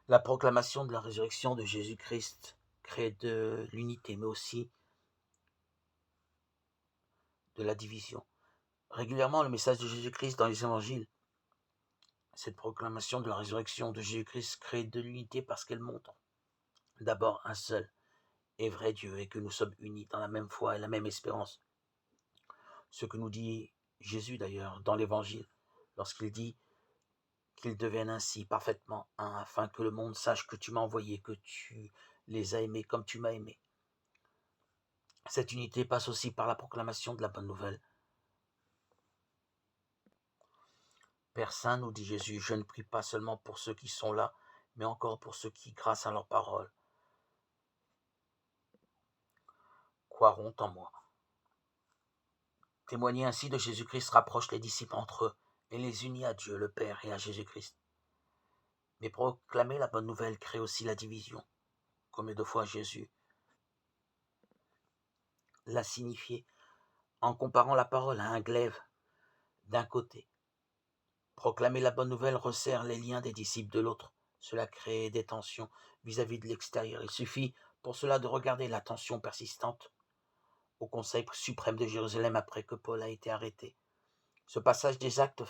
La proclamation de la résurrection de Jésus-Christ crée de l'unité, mais aussi de la division. Régulièrement, le message de Jésus-Christ dans les évangiles, cette proclamation de la résurrection de Jésus-Christ crée de l'unité parce qu'elle montre d'abord un seul et vrai Dieu et que nous sommes unis dans la même foi et la même espérance. Ce que nous dit Jésus d'ailleurs dans l'évangile, lorsqu'il dit qu'ils deviennent ainsi parfaitement un, afin que le monde sache que tu m'as envoyé, que tu les as aimés comme tu m'as aimé. Cette unité passe aussi par la proclamation de la bonne nouvelle. Père Saint, nous dit Jésus, je ne prie pas seulement pour ceux qui sont là, mais encore pour ceux qui, grâce à leur parole, croiront en moi. Témoigner ainsi de Jésus-Christ rapproche les disciples entre eux et les unit à Dieu le Père et à Jésus-Christ. Mais proclamer la bonne nouvelle crée aussi la division. Combien de fois Jésus l'a signifié en comparant la parole à un glaive d'un côté. Proclamer la bonne nouvelle resserre les liens des disciples de l'autre. Cela crée des tensions vis-à-vis de l'extérieur. Il suffit pour cela de regarder la tension persistante au Conseil suprême de Jérusalem après que Paul a été arrêté. Ce passage des Actes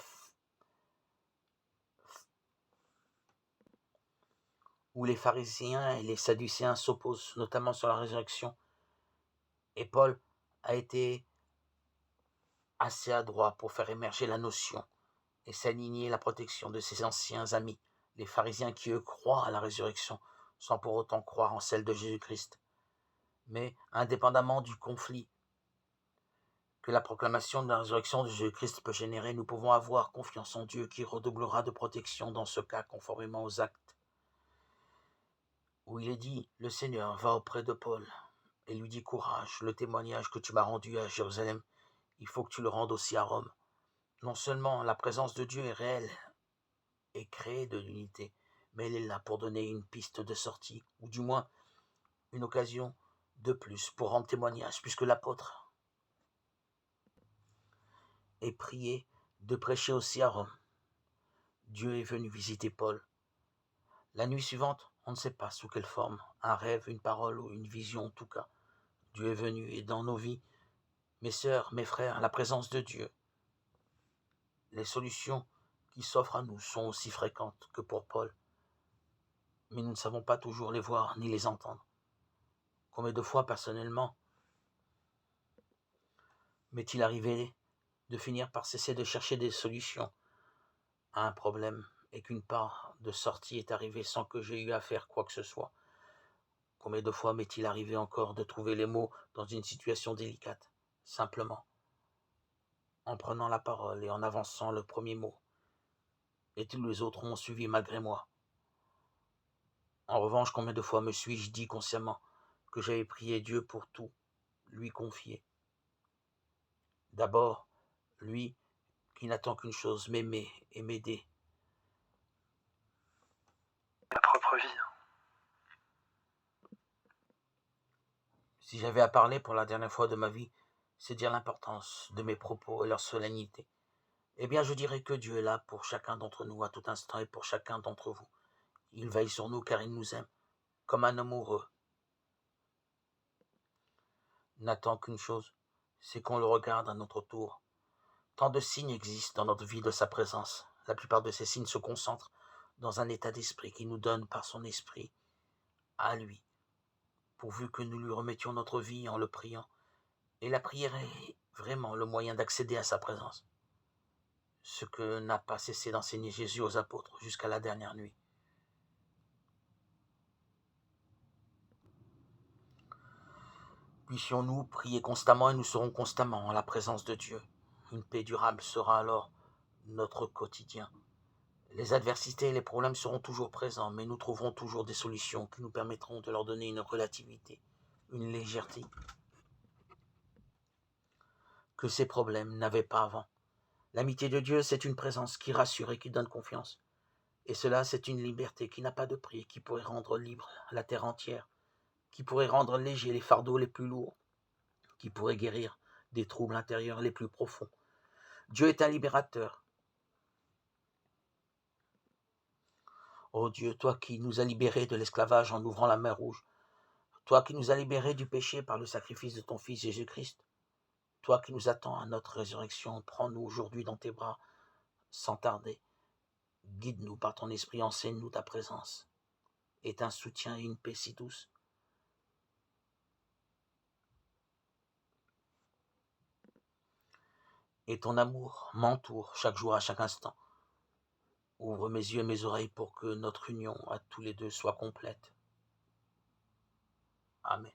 où les pharisiens et les sadducéens s'opposent, notamment sur la résurrection, et Paul a été assez adroit pour faire émerger la notion et s'aligner la protection de ses anciens amis, les pharisiens qui, eux, croient à la résurrection, sans pour autant croire en celle de Jésus-Christ. Mais, indépendamment du conflit que la proclamation de la résurrection de Jésus-Christ peut générer, nous pouvons avoir confiance en Dieu qui redoublera de protection dans ce cas, conformément aux Actes, où il est dit, le Seigneur va auprès de Paul et lui dit, courage, le témoignage que tu m'as rendu à Jérusalem, il faut que tu le rendes aussi à Rome. Non seulement la présence de Dieu est réelle et crée de l'unité, mais elle est là pour donner une piste de sortie, ou du moins une occasion de plus pour rendre témoignage, puisque l'apôtre est prié de prêcher aussi à Rome. Dieu est venu visiter Paul. La nuit suivante, on ne sait pas sous quelle forme, un rêve, une parole ou une vision en tout cas. Dieu est venu et dans nos vies, mes sœurs, mes frères, la présence de Dieu. Les solutions qui s'offrent à nous sont aussi fréquentes que pour Paul, mais nous ne savons pas toujours les voir ni les entendre. Combien de fois, personnellement, m'est-il arrivé de finir par cesser de chercher des solutions à un problème et qu'une part de sortie est arrivée sans que j'aie eu à faire quoi que ce soit? Combien de fois m'est-il arrivé encore de trouver les mots dans une situation délicate, simplement en prenant la parole et en avançant le premier mot, et tous les autres ont suivi malgré moi. En revanche, combien de fois me suis-je dit consciemment que j'avais prié Dieu pour tout lui confier? D'abord, lui qui n'attend qu'une chose, m'aimer et m'aider. Ma propre vie. Si j'avais à parler pour la dernière fois de ma vie, c'est dire l'importance de mes propos et leur solennité. Eh bien, je dirais que Dieu est là pour chacun d'entre nous à tout instant et pour chacun d'entre vous. Il veille sur nous car il nous aime, comme un amoureux n'attend qu'une chose, c'est qu'on le regarde à notre tour. Tant de signes existent dans notre vie de sa présence. La plupart de ces signes se concentrent dans un état d'esprit qui nous donne par son esprit à lui, pourvu que nous lui remettions notre vie en le priant. Et la prière est vraiment le moyen d'accéder à sa présence, ce que n'a pas cessé d'enseigner Jésus aux apôtres jusqu'à la dernière nuit. Puissions-nous prier constamment et nous serons constamment en la présence de Dieu. Une paix durable sera alors notre quotidien. Les adversités et les problèmes seront toujours présents, mais nous trouverons toujours des solutions qui nous permettront de leur donner une relativité, une légèreté que ces problèmes n'avaient pas avant. L'amitié de Dieu, c'est une présence qui rassure et qui donne confiance. Et cela, c'est une liberté qui n'a pas de prix, qui pourrait rendre libre la terre entière, qui pourrait rendre légers les fardeaux les plus lourds, qui pourrait guérir des troubles intérieurs les plus profonds. Dieu est un libérateur. Ô Dieu, toi qui nous as libérés de l'esclavage en ouvrant la mer Rouge, toi qui nous as libérés du péché par le sacrifice de ton Fils Jésus-Christ, toi qui nous attends à notre résurrection, prends-nous aujourd'hui dans tes bras sans tarder. Guide-nous par ton esprit, enseigne-nous ta présence et un soutien et une paix si douce. Et ton amour m'entoure chaque jour, à chaque instant. Ouvre mes yeux et mes oreilles pour que notre union à tous les deux soit complète. Amen.